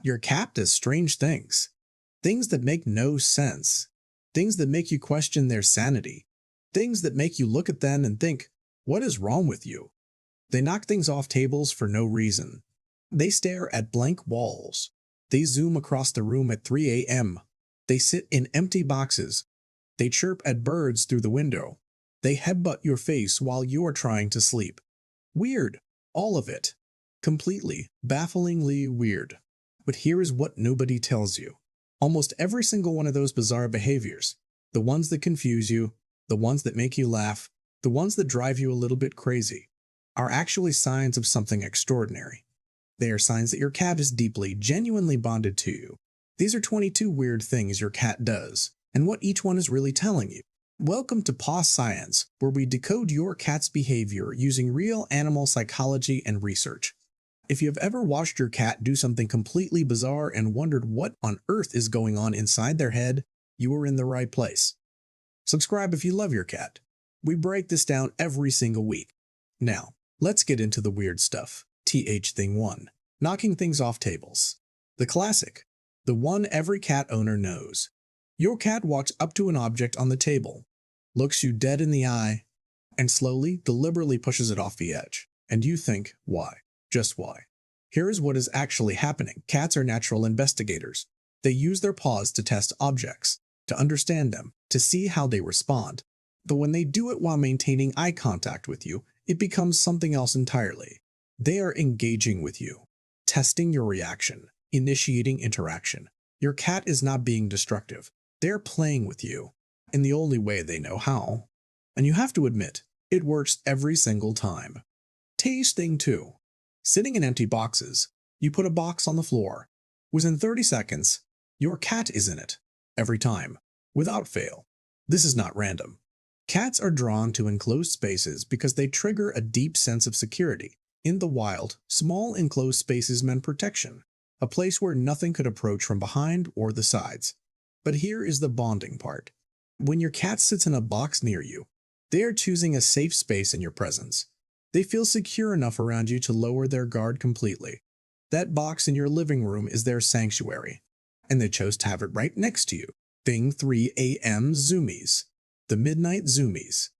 Your cat does strange things. Things that make no sense. Things that make you question their sanity. Things that make you look at them and think, what is wrong with you? They knock things off tables for no reason. They stare at blank walls. They zoom across the room at 3 a.m. They sit in empty boxes. They chirp at birds through the window. They headbutt your face while you're trying to sleep. Weird. All of it. Completely, bafflingly weird. But here is what nobody tells you. Almost every single one of those bizarre behaviors, the ones that confuse you, the ones that make you laugh, the ones that drive you a little bit crazy, are actually signs of something extraordinary. They are signs that your cat is deeply, genuinely bonded to you. These are 22 weird things your cat does, and what each one is really telling you. Welcome to Paw Science, where we decode your cat's behavior using real animal psychology and research. If you have ever watched your cat do something completely bizarre and wondered what on earth is going on inside their head, you are in the right place. Subscribe if you love your cat. We break this down every single week. Now, let's get into the weird stuff. Thing 1. Knocking things off tables. The classic. The one every cat owner knows. Your cat walks up to an object on the table, looks you dead in the eye, and slowly, deliberately pushes it off the edge. And you think, why? Just why? Here is what is actually happening. Cats are natural investigators. They use their paws to test objects, to understand them, to see how they respond. But when they do it while maintaining eye contact with you, it becomes something else entirely. They are engaging with you, testing your reaction, initiating interaction. Your cat is not being destructive. They're playing with you, in the only way they know how. And you have to admit, it works every single time. Thing 2. Sitting in empty boxes. You put a box on the floor. Within 30 seconds, your cat is in it. Every time. Without fail. This is not random. Cats are drawn to enclosed spaces because they trigger a deep sense of security. In the wild, small enclosed spaces meant protection, a place where nothing could approach from behind or the sides. But here is the bonding part. When your cat sits in a box near you, they are choosing a safe space in your presence. They feel secure enough around you to lower their guard completely. That box in your living room is their sanctuary, and they chose to have it right next to you. Thing 3 a.m. Zoomies. The midnight zoomies.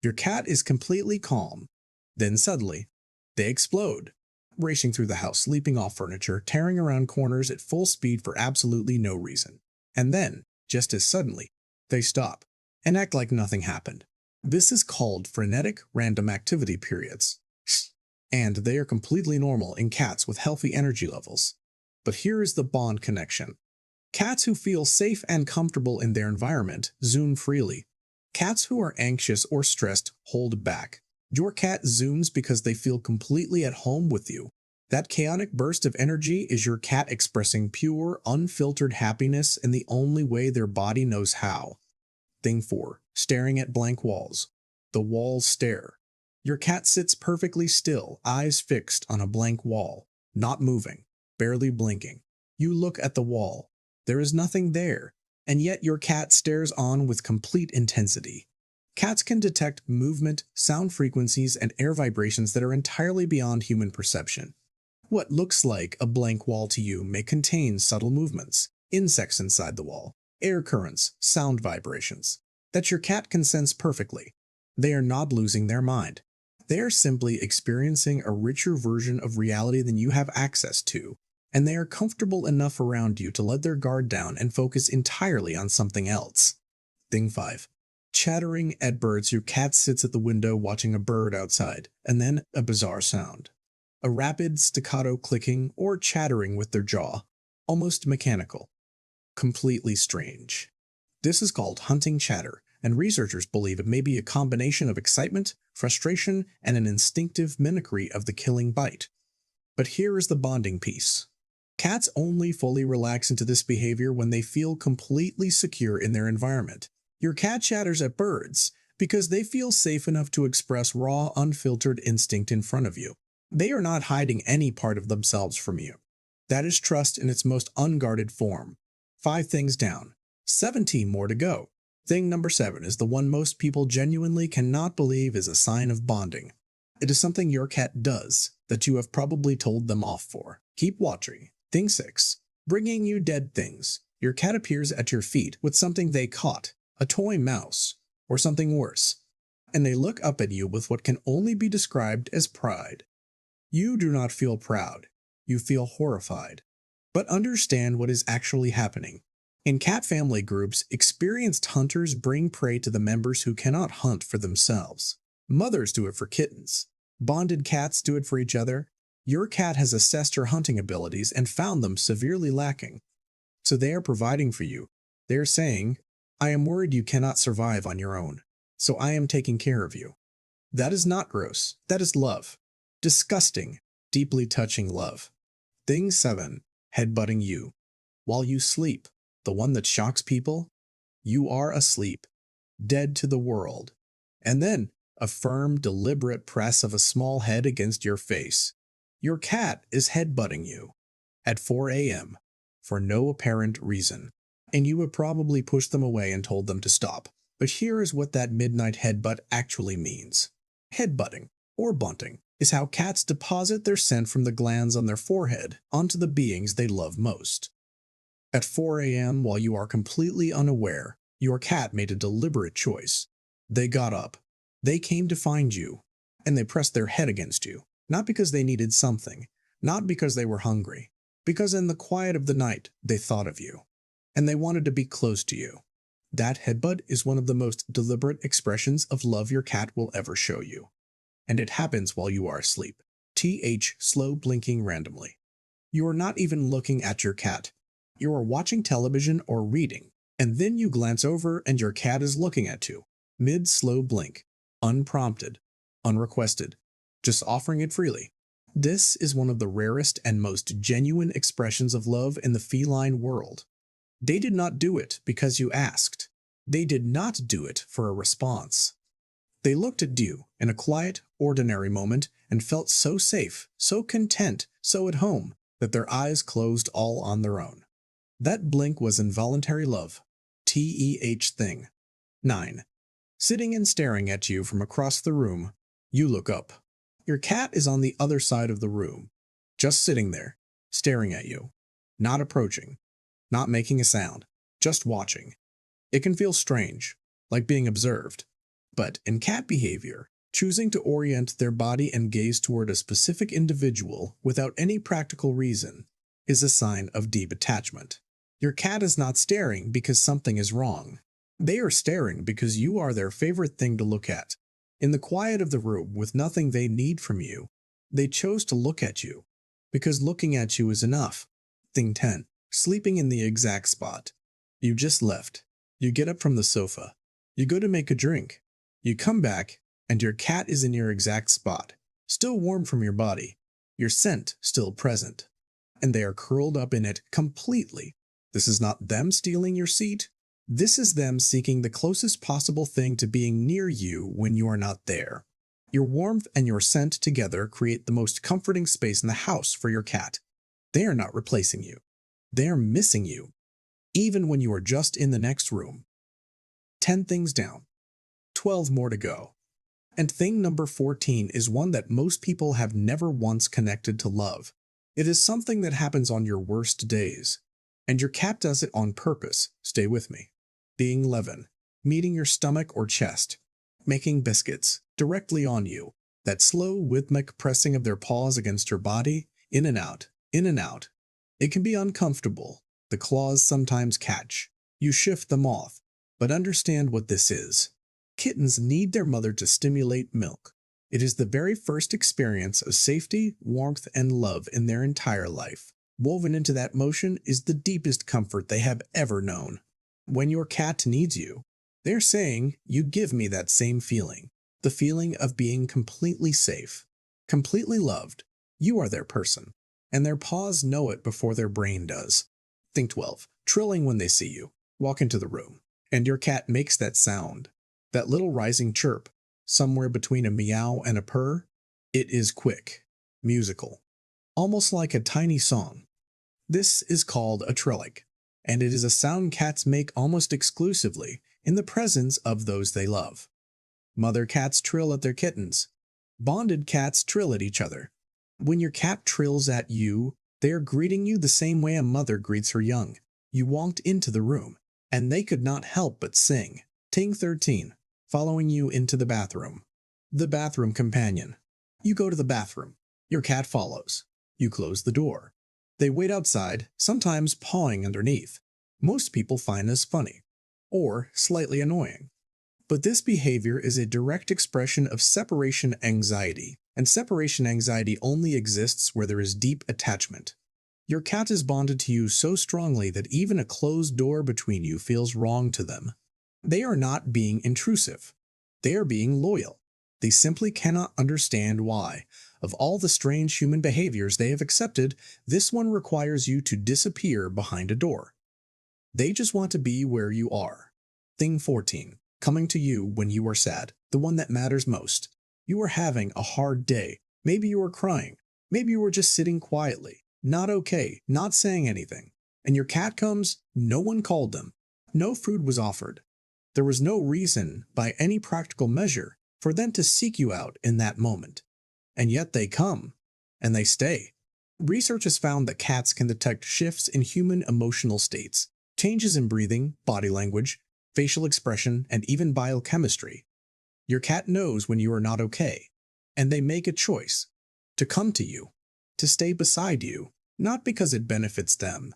Your cat is completely calm. Then suddenly, they explode, racing through the house, leaping off furniture, tearing around corners at full speed for absolutely no reason. And then, just as suddenly, they stop and act like nothing happened. This is called frenetic random activity periods, and they are completely normal in cats with healthy energy levels. But here is the bond connection. Cats who feel safe and comfortable in their environment zoom freely. Cats who are anxious or stressed hold back. Your cat zooms because they feel completely at home with you. That chaotic burst of energy is your cat expressing pure, unfiltered happiness in the only way their body knows how. Thing 4. Staring at blank walls. The walls stare. Your cat sits perfectly still, eyes fixed on a blank wall, not moving, barely blinking. You look at the wall. There is nothing there, and yet your cat stares on with complete intensity. Cats can detect movement, sound frequencies, and air vibrations that are entirely beyond human perception. What looks like a blank wall to you may contain subtle movements, insects inside the wall, air currents, sound vibrations, that your cat can sense perfectly. They are not losing their mind. They are simply experiencing a richer version of reality than you have access to, and they are comfortable enough around you to let their guard down and focus entirely on something else. Thing 5. Chattering at birds. Your cat sits at the window watching a bird outside, and then a bizarre sound. A rapid staccato clicking or chattering with their jaw, almost mechanical. Completely strange. This is called hunting chatter, and researchers believe it may be a combination of excitement, frustration, and an instinctive mimicry of the killing bite. But here is the bonding piece. Cats only fully relax into this behavior when they feel completely secure in their environment. Your cat chatters at birds because they feel safe enough to express raw, unfiltered instinct in front of you. They are not hiding any part of themselves from you. That is trust in its most unguarded form. 5 things down. 17 more to go. Thing number 7 is the one most people genuinely cannot believe is a sign of bonding. It is something your cat does that you have probably told them off for. Keep watching, Thing 6. Bringing you dead things. Your cat appears at your feet with something they caught, a toy mouse, or something worse, and they look up at you with what can only be described as pride. You do not feel proud. You feel horrified. But understand what is actually happening. In cat family groups, experienced hunters bring prey to the members who cannot hunt for themselves. Mothers do it for kittens. Bonded cats do it for each other. Your cat has assessed your hunting abilities and found them severely lacking. So they are providing for you. They are saying, I am worried you cannot survive on your own, so I am taking care of you. That is not gross. That is love. Disgusting, deeply touching love. Thing 7. Headbutting you. While you sleep, the one that shocks people, you are asleep, dead to the world. And then, a firm, deliberate press of a small head against your face. Your cat is headbutting you at 4 a.m. for no apparent reason, and you would probably push them away and told them to stop. But here is what that midnight headbutt actually means. Headbutting, or bunting, is how cats deposit their scent from the glands on their forehead onto the beings they love most. At 4 a.m., while you are completely unaware, your cat made a deliberate choice. They got up. They came to find you, and they pressed their head against you, not because they needed something, not because they were hungry, because in the quiet of the night they thought of you, and they wanted to be close to you. That headbutt is one of the most deliberate expressions of love your cat will ever show you. And it happens while you are asleep. Slow blinking randomly. You are not even looking at your cat. You are watching television or reading, and then you glance over and your cat is looking at you. Mid-slow blink. Unprompted. Unrequested. Just offering it freely. This is one of the rarest and most genuine expressions of love in the feline world. They did not do it because you asked. They did not do it for a response. They looked at you in a quiet, ordinary moment and felt so safe, so content, so at home, that their eyes closed all on their own. That blink was involuntary love. Thing. 9. Sitting and staring at you from across the room, you look up. Your cat is on the other side of the room, just sitting there, staring at you, not approaching, not making a sound, just watching. It can feel strange, like being observed. But in cat behavior, choosing to orient their body and gaze toward a specific individual without any practical reason is a sign of deep attachment. Your cat is not staring because something is wrong. They are staring because you are their favorite thing to look at. In the quiet of the room with nothing they need from you, they chose to look at you because looking at you is enough. Thing 10. Sleeping in the exact spot. You just left. You get up from the sofa. You go to make a drink. You come back, and your cat is in your exact spot, still warm from your body, your scent still present, and they are curled up in it completely. This is not them stealing your seat. This is them seeking the closest possible thing to being near you when you are not there. Your warmth and your scent together create the most comforting space in the house for your cat. They are not replacing you. They are missing you, even when you are just in the next room. 10 things down. 12 more to go. And thing number 14 is one that most people have never once connected to love. It is something that happens on your worst days. And your cat does it on purpose. Stay with me. Being 11. Meeting your stomach or chest. Making biscuits directly on you. That slow, rhythmic pressing of their paws against your body, in and out, in and out. It can be uncomfortable. The claws sometimes catch. You shift them off. But understand what this is. Kittens need their mother to stimulate milk. It is the very first experience of safety, warmth, and love in their entire life. Woven into that motion is the deepest comfort they have ever known. When your cat needs you, they're saying, you give me that same feeling. The feeling of being completely safe, completely loved. You are their person, and their paws know it before their brain does. Thing 12. Trilling when they see you. Walk into the room, and your cat makes that sound. That little rising chirp, somewhere between a meow and a purr. It is quick, musical, almost like a tiny song. This is called a trillic, and it is a sound cats make almost exclusively in the presence of those they love. Mother cats trill at their kittens. Bonded cats trill at each other. When your cat trills at you, They are greeting you the same way a mother greets her young. You walked into the room, and they could not help but sing. Ting 13, following you into the bathroom. The bathroom companion. You go to the bathroom. Your cat follows. You close the door. They wait outside, sometimes pawing underneath. Most people find this funny, or slightly annoying. But this behavior is a direct expression of separation anxiety, and separation anxiety only exists where there is deep attachment. Your cat is bonded to you so strongly that even a closed door between you feels wrong to them. They are not being intrusive. They are being loyal. They simply cannot understand why. Of all the strange human behaviors they have accepted, this one requires you to disappear behind a door. They just want to be where you are. Thing 14. Coming to you when you are sad, the one that matters most. You are having a hard day. Maybe you are crying. Maybe you are just sitting quietly, not okay, not saying anything. And your cat comes, no one called them. No food was offered. There was no reason, by any practical measure, for them to seek you out in that moment. And yet they come, and they stay. Research has found that cats can detect shifts in human emotional states, changes in breathing, body language, facial expression, and even biochemistry. Your cat knows when you are not okay, and they make a choice to come to you, to stay beside you, not because it benefits them,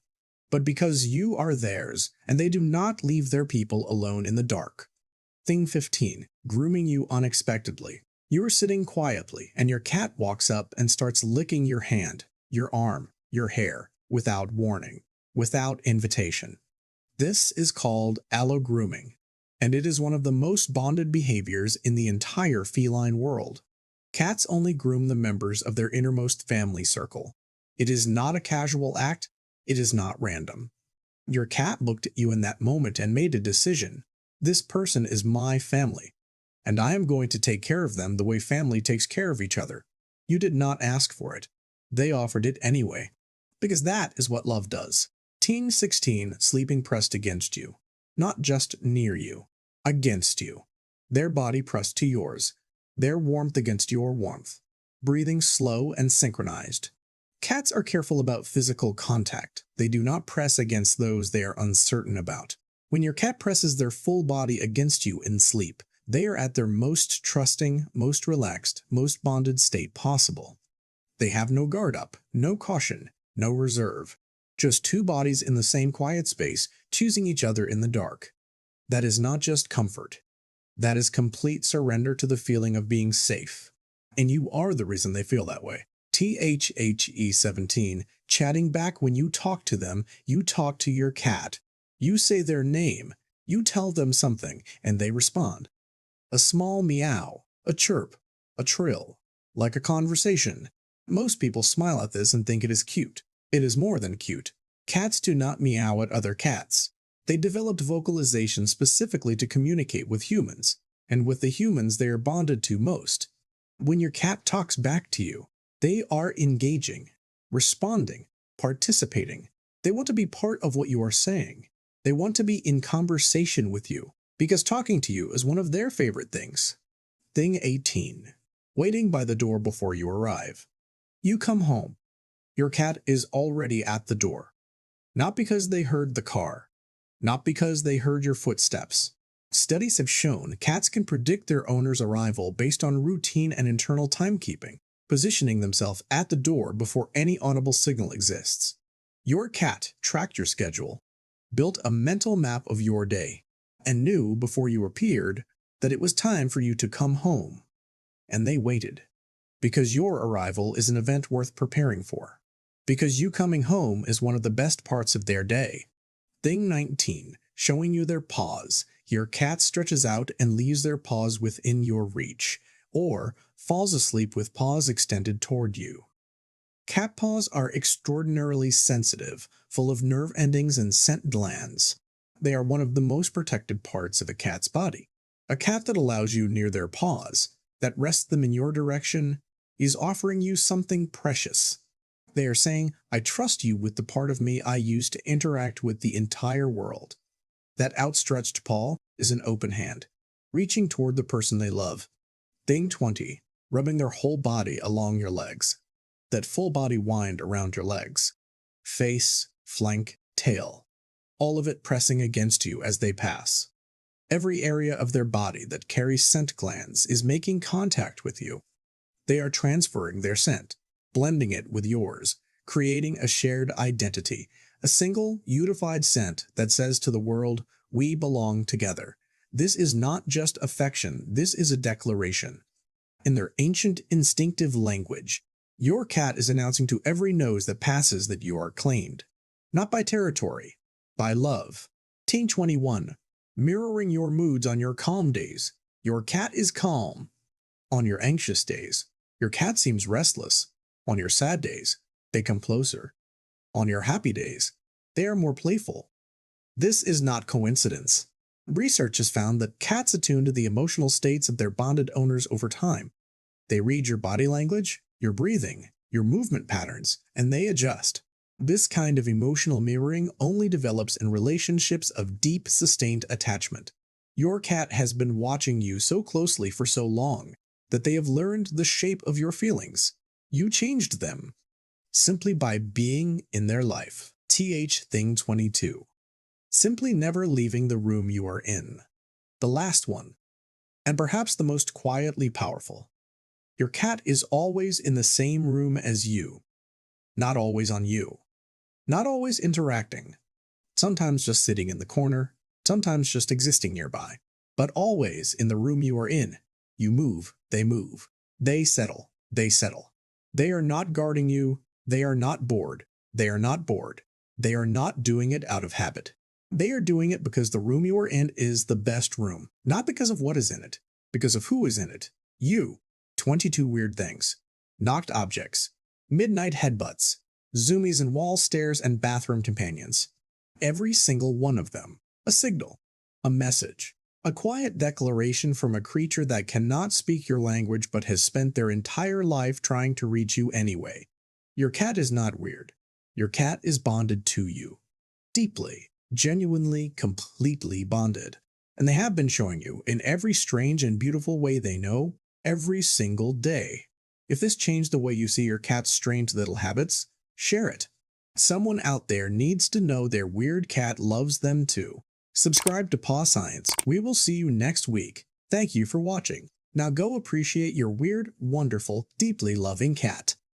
but because you are theirs, and they do not leave their people alone in the dark. Thing 15. Grooming you unexpectedly. You are sitting quietly, and your cat walks up and starts licking your hand, your arm, your hair, without warning, without invitation. This is called allogrooming, and it is one of the most bonded behaviors in the entire feline world. Cats only groom the members of their innermost family circle. It is not a casual act. It is not random. Your cat looked at you in that moment and made a decision. This person is my family, and I am going to take care of them the way family takes care of each other. You did not ask for it. They offered it anyway, because that is what love does. Teen 16 sleeping pressed against you, not just near you, against you. Their body pressed to yours, their warmth against your warmth, breathing slow and synchronized. Cats are careful about physical contact. They do not press against those they are uncertain about. When your cat presses their full body against you in sleep, they are at their most trusting, most relaxed, most bonded state possible. They have no guard up, no caution, no reserve. Just two bodies in the same quiet space, choosing each other in the dark. That is not just comfort. That is complete surrender to the feeling of being safe. And you are the reason they feel that way. THHE17, chatting back when you talk to them, you talk to your cat. You say their name, you tell them something, and they respond. A small meow, a chirp, a trill, like a conversation. Most people smile at this and think it is cute. It is more than cute. Cats do not meow at other cats. They developed vocalization specifically to communicate with humans, and with the humans they are bonded to most. When your cat talks back to you, they are engaging, responding, participating. They want to be part of what you are saying. They want to be in conversation with you, because talking to you is one of their favorite things. Thing 18. Waiting by the door before you arrive. You come home. Your cat is already at the door. Not because they heard the car. Not because they heard your footsteps. Studies have shown cats can predict their owner's arrival based on routine and internal timekeeping, positioning themselves at the door before any audible signal exists. Your cat tracked your schedule, built a mental map of your day, and knew before you appeared that it was time for you to come home. And they waited. Because your arrival is an event worth preparing for. Because you coming home is one of the best parts of their day. Thing 19, showing you their paws. Your cat stretches out and leaves their paws within your reach, or falls asleep with paws extended toward you. Cat paws are extraordinarily sensitive, full of nerve endings and scent glands. They are one of the most protected parts of a cat's body. A cat that allows you near their paws, that rests them in your direction, is offering you something precious. They are saying, I trust you with the part of me I use to interact with the entire world. That outstretched paw is an open hand, reaching toward the person they love. Thing 20, rubbing their whole body along your legs. That full body wind around your legs. face, flank, tail, all of it pressing against you as they pass. Every area of their body that carries scent glands is making contact with you. They are transferring their scent, blending it with yours, creating a shared identity, a single, unified scent that says to the world, "We belong together." This is not just affection, this is a declaration. In their ancient, instinctive language, your cat is announcing to every nose that passes that you are claimed. Not by territory, by love. Teen 21, mirroring your moods on your calm days. Your cat is calm. On your anxious days, your cat seems restless. On your sad days, they come closer. On your happy days, they are more playful. This is not coincidence. Research has found that cats attune to the emotional states of their bonded owners over time. They read your body language, your breathing, your movement patterns, and they adjust. This kind of emotional mirroring only develops in relationships of deep, sustained attachment. Your cat has been watching you so closely for so long that they have learned the shape of your feelings. You changed them simply by being in their life. Thing 22. Simply never leaving the room you are in. The last one, and perhaps the most quietly powerful. Your cat is always in the same room as you, not always on you, not always interacting, sometimes just sitting in the corner, sometimes just existing nearby, but always in the room you are in. You move, they settle, they settle. They are not guarding you, they are not bored, they are not bored, they are not doing it out of habit. They are doing it because the room you are in is the best room, not because of what is in it, because of who is in it. You. 22 weird things. Knocked objects. Midnight headbutts. Zoomies in wall stairs and bathroom companions. Every single one of them. A signal. A message. A quiet declaration from a creature that cannot speak your language but has spent their entire life trying to reach you anyway. Your cat is not weird. Your cat is bonded to you. Deeply. Genuinely, completely bonded. And they have been showing you, in every strange and beautiful way they know, every single day. If this changed the way you see your cat's strange little habits, share it. Someone out there needs to know their weird cat loves them too. Subscribe to Paw Science. We will see you next week. Thank you for watching. Now go appreciate your weird, wonderful, deeply loving cat.